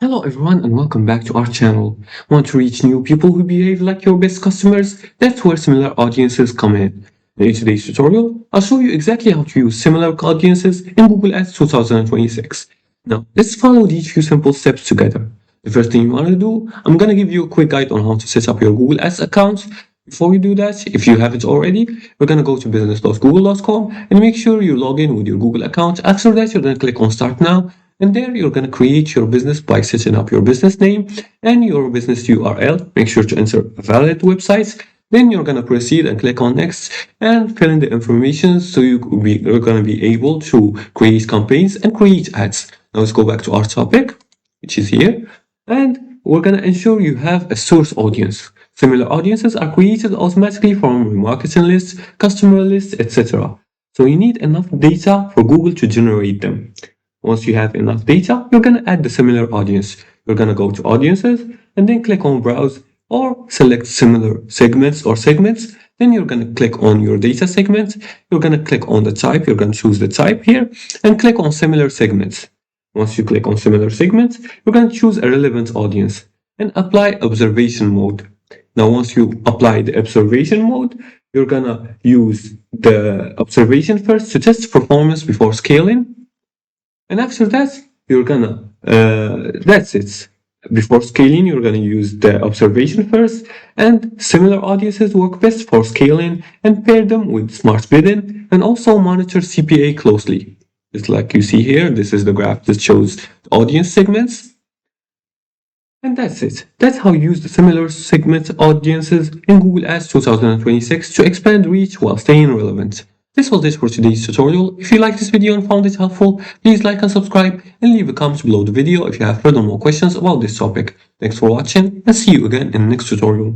Hello everyone and welcome back to our channel. Want to reach new people who behave like your best customers? That's where similar audiences come in. In today's tutorial, I'll show you exactly how to use similar audiences in Google Ads 2026. Now, let's follow these few simple steps together. The first thing you want to do, I'm going to give you a quick guide on how to set up your Google Ads account. Before we do that, if you haven't already, we're going to go to business.google.com and make sure you log in with your Google account. After that, you're going to click on Start Now. And there you're going to create your business by setting up your business name and your business URL. Make sure to enter a valid website. Then you're going to proceed and click on next and fill in the information so you're going to be able to create campaigns and create ads. Now let's go back to our topic, which is here. And we're going to ensure you have a source audience. Similar audiences are created automatically from remarketing lists, customer lists, etc. So you need enough data for Google to generate them. Once you have enough data, you're going to add the similar audience. You're going to go to audiences and then click on browse or select similar segments or segments. Then you're going to click on your data segment. You're going to click on the type. You're going to choose the type here and click on similar segments. Once you click on similar segments, you're going to choose a relevant audience and apply observation mode. Now, once you apply the observation mode, you're going to use the observation first to test performance before scaling. And after that, you're gonna, that's it. Before scaling, you're gonna use the observation first, and similar audiences work best for scaling and pair them with smart bidding and also monitor CPA closely. Just like you see here, this is the graph that shows the audience segments. And that's it. That's how you use the similar segment audiences in Google Ads 2026 to expand reach while staying relevant. This was it for today's tutorial. If you liked this video and found it helpful, please like and subscribe and leave a comment below the video if you have further more questions about this topic. Thanks for watching and see you again in the next tutorial.